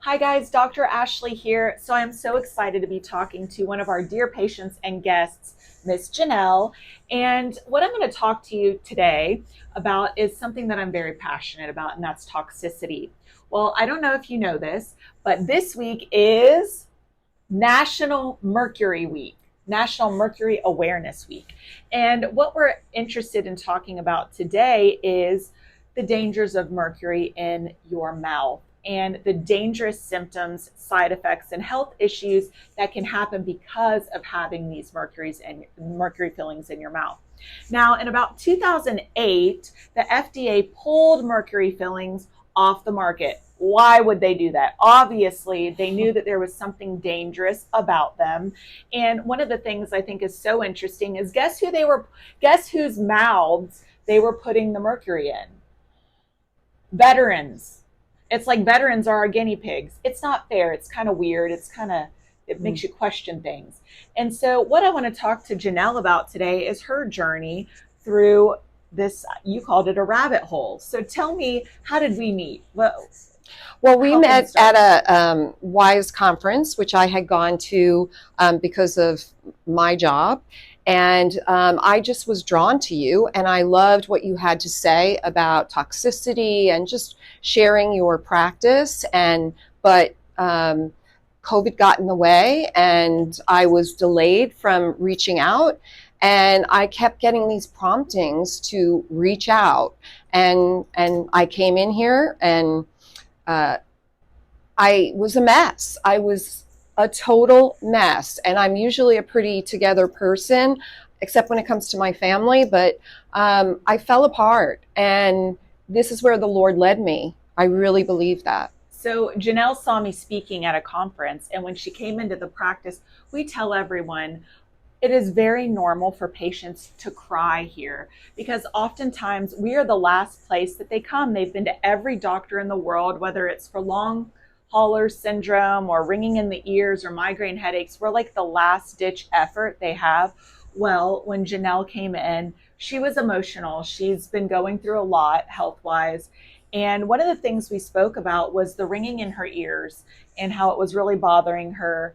Hi guys, Dr. Ashley here. So I'm so excited to be talking to one of our dear patients and guests, Miss Janelle. And what I'm going to talk to you today about is something that I'm very passionate about, and that's toxicity. Well, I don't know if you know this, but this week is National Mercury Week, National Mercury Awareness Week. And what we're interested in talking about today is the dangers of mercury in your mouth and the dangerous symptoms, side effects, and health issues that can happen because of having these mercury fillings in your mouth. Now, in about 2008, the FDA pulled mercury fillings off the market. Why would they do that? Obviously, they knew that there was something dangerous about them. And one of the things I think is so interesting is guess whose mouths they were putting the mercury in? Veterans. It's like veterans are our guinea pigs. It's not fair. It's kind of weird. It makes you question things. And so what I want to talk to Janelle about today is her journey through this, you called it a rabbit hole. So tell me, how did we meet? Well, we met at a WISE conference, which I had gone to because of my job. And I just was drawn to you, and I loved what you had to say about toxicity and just sharing your practice. But COVID got in the way, and I was delayed from reaching out. And I kept getting these promptings to reach out. And I came in here, and I was a mess. I was a total mess. And I'm usually a pretty together person, except when it comes to my family. But I fell apart. And this is where the Lord led me. I really believe that. So Janelle saw me speaking at a conference, and when she came into the practice, we tell everyone it is very normal for patients to cry here because oftentimes we are the last place that they come. They've been to every doctor in the world, whether it's for long hauler syndrome or ringing in the ears or migraine headaches. We're like the last ditch effort they have. Well, when Janelle came in, she was emotional. She's been going through a lot health wise. And one of the things we spoke about was the ringing in her ears and how it was really bothering her.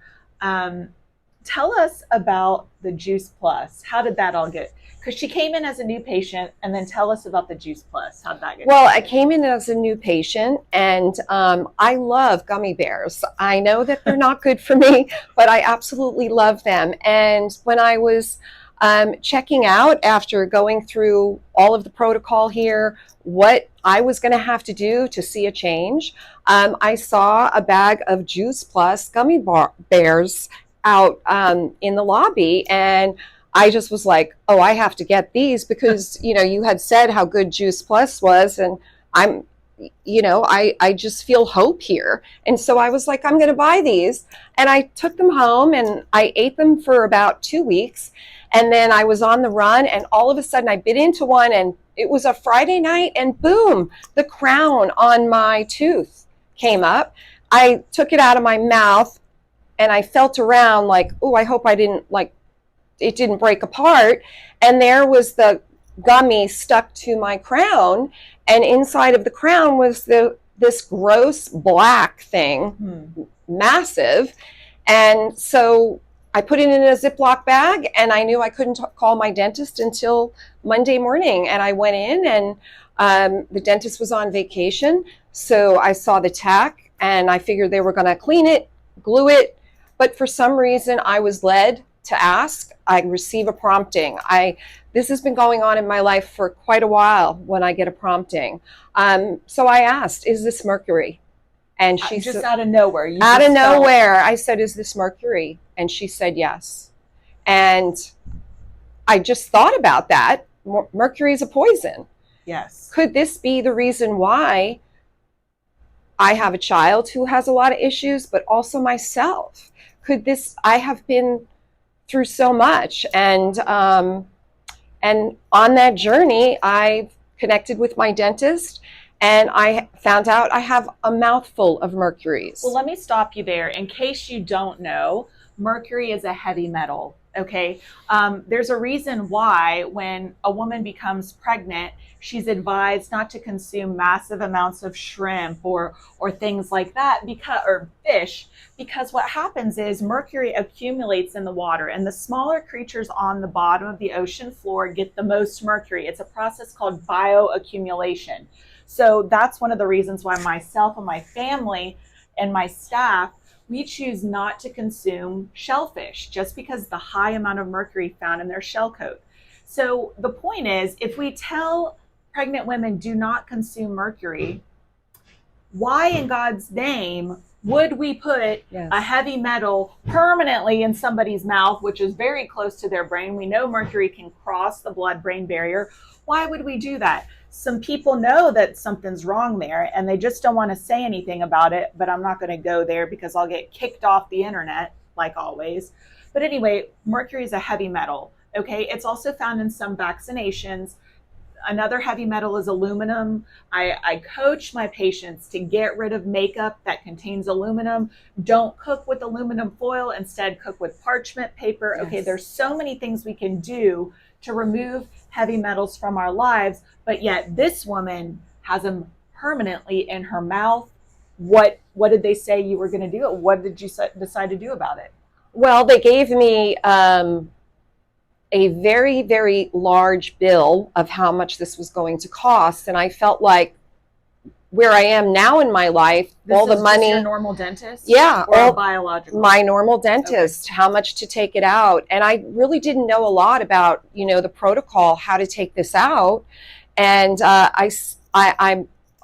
Tell us about the Juice Plus. How did that all get? Because she came in as a new patient, and then tell us about the Juice Plus. How did that get? Well, I came in as a new patient, and I love gummy bears. I know that they're not good for me, but I absolutely love them. And when I was checking out after going through all of the protocol here, what I was going to have to do to see a change, I saw a bag of Juice Plus gummy bears out in the lobby, and I just was like, oh, I have to get these because, you had said how good Juice Plus was, and I just feel hope here. And so I was like, I'm going to buy these. And I took them home and I ate them for about 2 weeks. And then I was on the run, and all of a sudden I bit into one, and it was a Friday night, and boom, the crown on my tooth came up. I took it out of my mouth, and I felt around like, oh, I hope it didn't break apart. And there was the gummy stuck to my crown. And inside of the crown was this gross black thing, massive. And so I put it in a Ziploc bag, and I knew I couldn't call my dentist until Monday morning. And I went in, and the dentist was on vacation. So I saw the tack, and I figured they were going to clean it, glue it. But for some reason, I was led to ask. I receive a prompting. This has been going on in my life for quite a while when I get a prompting. So I asked, is this mercury? And she just out of nowhere. Out of nowhere, I said, is this mercury? And she said yes. And I just thought about that. Mercury is a poison. Yes. Could this be the reason why I have a child who has a lot of issues, but also myself? I have been through so much, and on that journey, I've connected with my dentist, and I found out I have a mouthful of mercuries. Well, let me stop you there. In case you don't know, mercury is a heavy metal. Okay. There's a reason why when a woman becomes pregnant, she's advised not to consume massive amounts of shrimp or things like that, because or fish, because what happens is mercury accumulates in the water, and the smaller creatures on the bottom of the ocean floor get the most mercury. It's a process called bioaccumulation. So that's one of the reasons why myself and my family and my staff, we choose not to consume shellfish just because the high amount of mercury found in their shell coat. So the point is, if we tell pregnant women do not consume mercury, why in God's name would we put a heavy metal permanently in somebody's mouth, which is very close to their brain? We know mercury can cross the blood-brain barrier. Why would we do that? Some people know that something's wrong there and they just don't want to say anything about it, but I'm not going to go there because I'll get kicked off the internet, like always. But anyway, mercury is a heavy metal. Okay, it's also found in some vaccinations. Another heavy metal is aluminum. I coach my patients to get rid of makeup that contains aluminum. Don't cook with aluminum foil. Instead, cook with parchment paper. Okay, there's so many things we can do to remove heavy metals from our lives, but yet this woman has them permanently in her mouth. What did they say you were going to do? What did you decide to do about it? Well, they gave me a very, very large bill of how much this was going to cost. And I felt like where I am now in my life, all the money. Just your normal dentist? Yeah. Or biological? My normal dentist, how much to take it out. And I really didn't know a lot about, the protocol, how to take this out. And I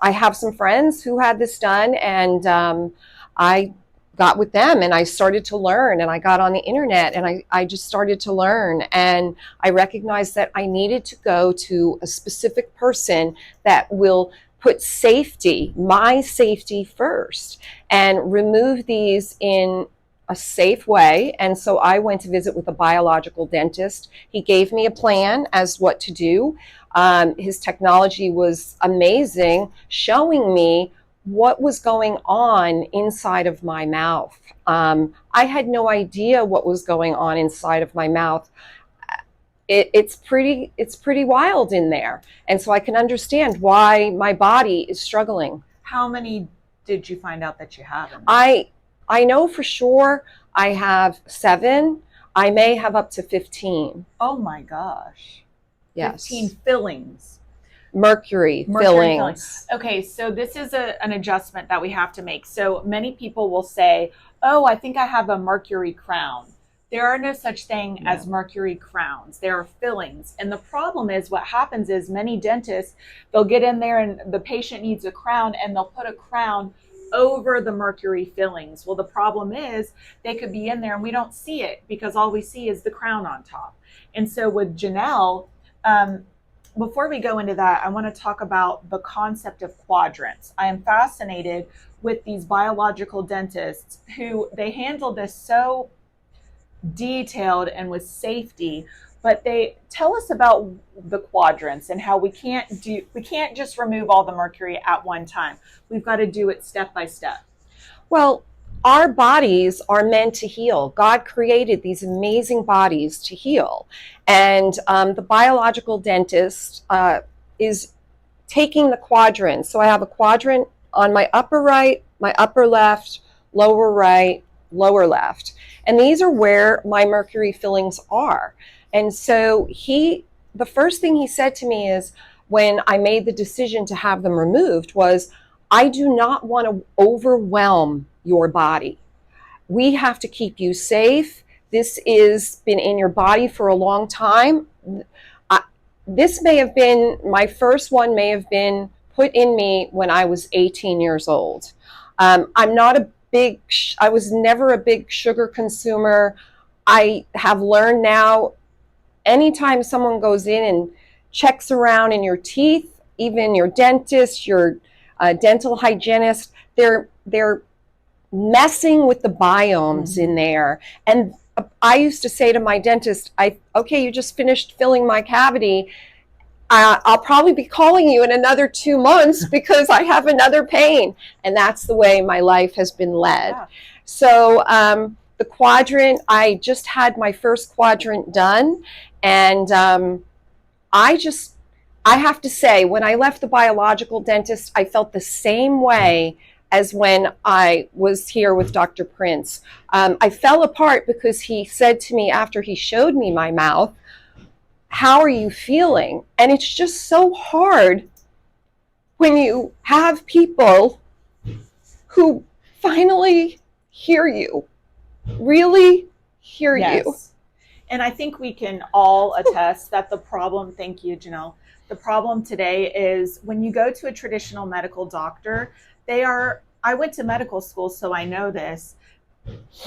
have some friends who had this done, and I got with them and I started to learn, and I got on the internet and I just started to learn, and I recognized that I needed to go to a specific person that will put safety, my safety first, and remove these in a safe way. And so I went to visit with a biological dentist. He gave me a plan as what to do. His technology was amazing, showing me what was going on inside of my mouth. I had no idea what was going on inside of my mouth. It's pretty wild in there. And so I can understand why my body is struggling. How many did you find out that you have? I know for sure I have 7. I may have up to 15. Oh my gosh. Yes. 15 fillings. Mercury fillings. Okay, so this is an adjustment that we have to make. So many people will say, oh, I think I have a mercury crown. There are no such thing as mercury crowns. There are fillings. And the problem is, what happens is many dentists, they'll get in there and the patient needs a crown and they'll put a crown over the mercury fillings. Well, the problem is they could be in there and we don't see it because all we see is the crown on top. And so with Janelle, before we go into that, I want to talk about the concept of quadrants. I am fascinated with these biological dentists who they handle this so detailed and with safety, but they tell us about the quadrants and how we can't just remove all the mercury at one time. We've got to do it step by step. Well, our bodies are meant to heal. God created these amazing bodies to heal. And the biological dentist is taking the quadrants. So I have a quadrant on my upper right, my upper left, lower right, lower left. And these are where my mercury fillings are. And so the first thing he said to me is, when I made the decision to have them removed, was, I do not want to overwhelm your body. We have to keep you safe. This has been in your body for a long time. This may have been, my first one may have been put in me when I was 18 years old. I was never a big sugar consumer. I have learned now, anytime someone goes in and checks around in your teeth, even your dentist, your dental hygienist, they're messing with the biomes in there. And I used to say to my dentist, okay, you just finished filling my cavity. I'll probably be calling you in another 2 months because I have another pain. And that's the way my life has been led. Yeah. So the quadrant, I just had my first quadrant done, and I just, I have to say, when I left the biological dentist, I felt the same way as when I was here with Dr. Prince. I fell apart because he said to me after he showed me my mouth, "How are you feeling?" And it's just so hard when you have people who finally hear you, really hear you. Yes. And I think we can all attest that the problem, thank you, Janelle, the problem today is when you go to a traditional medical doctor, I went to medical school, so I know this.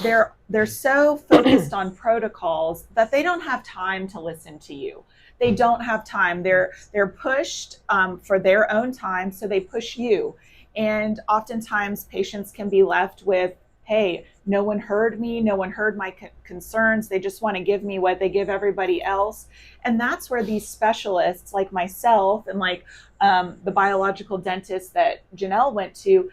They're so focused on protocols that they don't have time to listen to you. They don't have time. They're pushed for their own time, so they push you. And oftentimes patients can be left with, hey, no one heard me, no one heard my concerns. They just want to give me what they give everybody else. And that's where these specialists like myself and like the biological dentist that Janelle went to,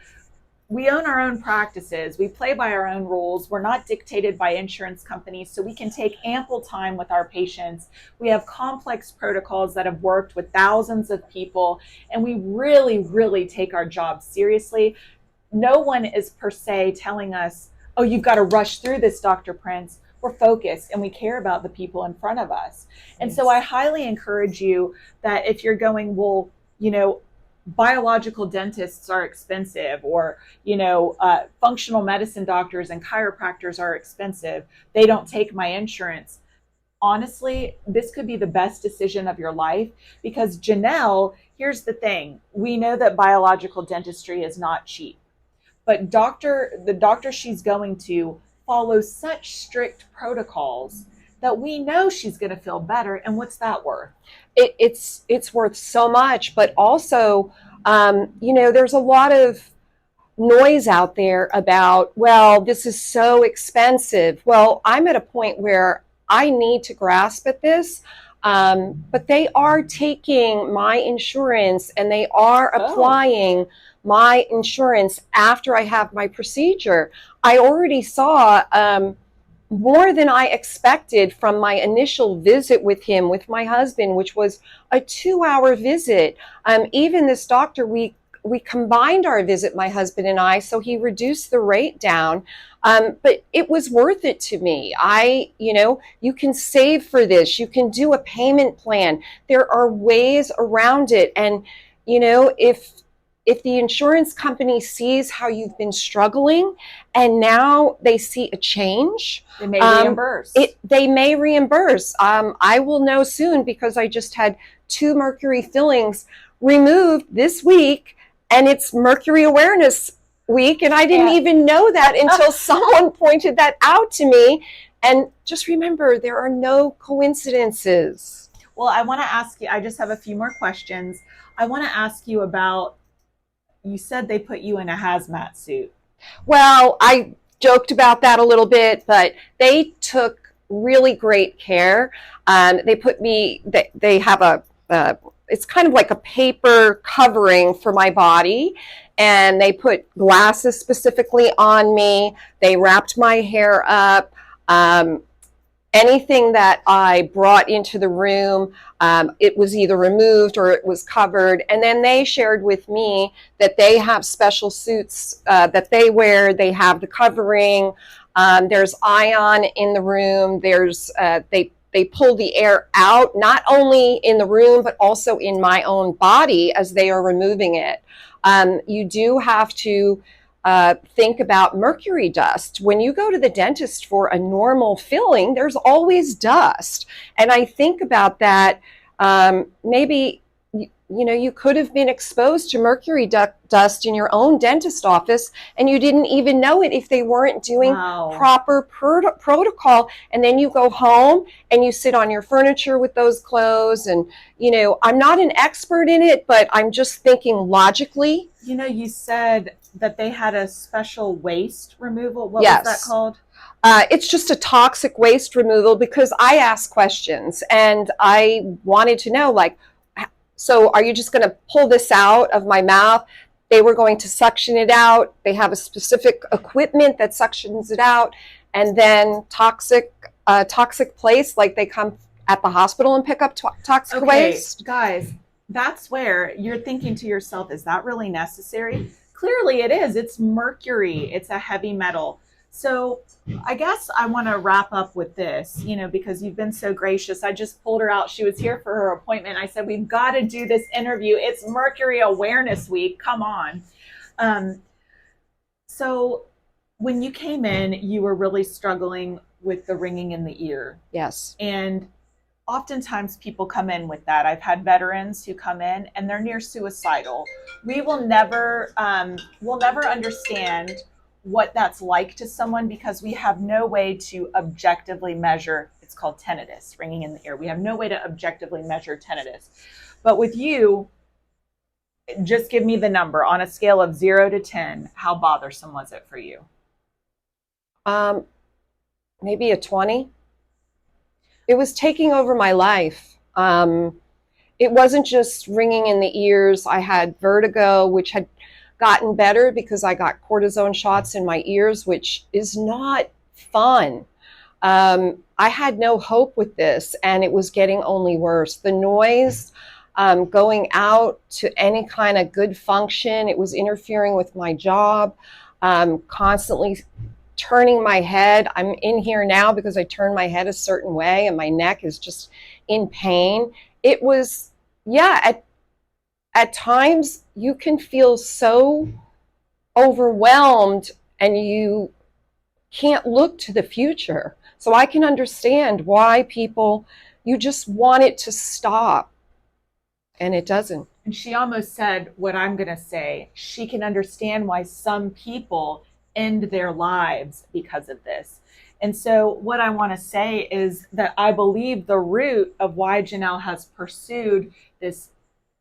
we own our own practices. We play by our own rules. We're not dictated by insurance companies, so we can take ample time with our patients. We have complex protocols that have worked with thousands of people, and we really, really take our job seriously. No one is per se telling us, oh, you've got to rush through this, Dr. Prince. We're focused and we care about the people in front of us. And so I highly encourage you that if you're going, well, biological dentists are expensive, or functional medicine doctors and chiropractors are expensive, they don't take my insurance. Honestly, this could be the best decision of your life, because Janelle, here's the thing, we know that biological dentistry is not cheap, but the doctor she's going to follows such strict protocols that we know she's going to feel better. And what's that worth? It's worth so much, but also, there's a lot of noise out there about, well, this is so expensive. Well, I'm at a point where I need to grasp at this, but they are taking my insurance and they are applying my insurance after I have my procedure. I already saw more than I expected from my initial visit with him, with my husband, which was a 2-hour visit. Even this doctor, we combined our visit, my husband and I, so he reduced the rate down. But it was worth it to me. You can save for this. You can do a payment plan. There are ways around it. And, if the insurance company sees how you've been struggling and now they see a change, they may reimburse. They may reimburse. I will know soon, because I just had 2 mercury fillings removed this week, and it's Mercury Awareness Week, and I didn't even know that until someone pointed that out to me. And just remember, there are no coincidences. Well, I want to ask you, I just have a few more questions. I want to ask you about, you said they put you in a hazmat suit. Well, I joked about that a little bit, but they took really great care. They put me, they have it's kind of like a paper covering for my body, and they put glasses specifically on me. They wrapped my hair up. Anything that I brought into the room, it was either removed or it was covered. And then they shared with me that they have special suits that they wear. They have the covering. There's ion in the room. They pull the air out, not only in the room, but also in my own body as they are removing it. You do have to think about mercury dust. When you go to the dentist for a normal filling, there's always dust. And I think about that, maybe, you could have been exposed to mercury dust in your own dentist office, and you didn't even know it if they weren't doing proper protocol. And then you go home and you sit on your furniture with those clothes. And, I'm not an expert in it, but I'm just thinking logically. You said that they had a special waste removal. What was that called? It's just a toxic waste removal, because I asked questions and I wanted to know, so are you just going to pull this out of my mouth? They were going to suction it out. They have a specific equipment that suctions it out. and then toxic place, like they come at the hospital and pick up toxic Okay, waste. guys, that's where you're thinking to yourself, is that really necessary? Clearly it is. It's mercury, it's a heavy metal. So I guess I want to wrap up with this, because you've been so gracious. I just pulled her out. She was here for her appointment. I said, we've got to do this interview. It's Mercury Awareness Week. Come on. Um, so when you came in, you were really struggling with the ringing in the ear. Yes. And oftentimes people come in with that. I've had veterans who come in and they're near suicidal. We'll never understand what that's like to someone because we have no way to objectively measure. It's called tinnitus, ringing in the ear. We have no way to objectively measure tinnitus. But with you, just give me the number on a scale of 0 to 10. How bothersome was it for you? Um, Maybe a 20. It was taking over my life. It wasn't just ringing in the ears. I had vertigo, which had gotten better because I got cortisone shots in my ears, which is not fun. I had no hope with this, and it was getting only worse. The noise, going out to any kind of good function, it was interfering with my job, constantly turning my head. I'm in here now because I turn my head a certain way and my neck is just in pain. It was, yeah, at times you can feel so overwhelmed and you can't look to the future. So I can understand why people, you just want it to stop and it doesn't. And she almost said what I'm going to say. She can understand why some people end their lives because of this. And so, what I want to say is that I believe the root of why Janelle has pursued this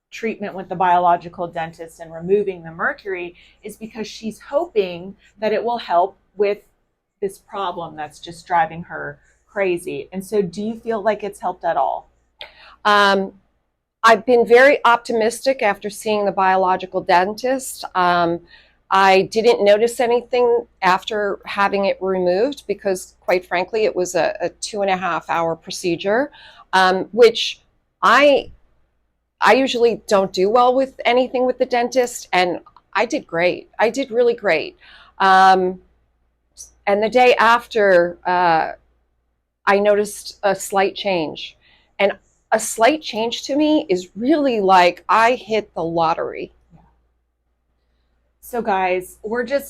treatment with the biological dentist and removing the mercury is because she's hoping that it will help with this problem that's just driving her crazy. And so, do you feel like it's helped at all? Um, I've been very optimistic after seeing the biological dentist. I didn't notice anything after having it removed because, quite frankly, it was a 2.5 hour procedure, which I usually don't do well with anything with the dentist, and I did great. I did really great. Um, and the day after, I noticed a slight change. And a slight change to me is really like I hit the lottery. So, guys,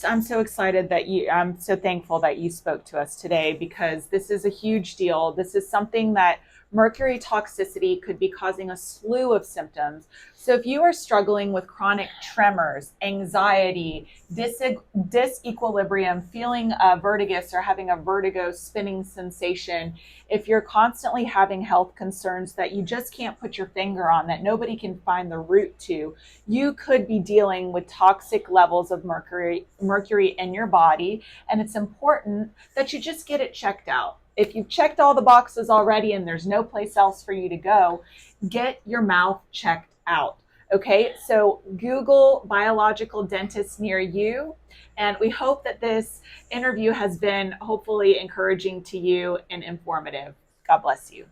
I'm so excited I'm so thankful that you spoke to us today because this is a huge deal. This is something that mercury toxicity could be causing a slew of symptoms. So, if you are struggling with chronic tremors, anxiety, disequilibrium, feeling vertigus or having a vertigo spinning sensation, if you're constantly having health concerns that you just can't put your finger on, that nobody can find the root to, you could be dealing with toxic levels of mercury in your body. And it's important that you just get it checked out. If you've checked all the boxes already and there's no place else for you to go, get your mouth checked out. Okay, so Google biological dentist near you. And we hope that this interview has been hopefully encouraging to you and informative. God bless you.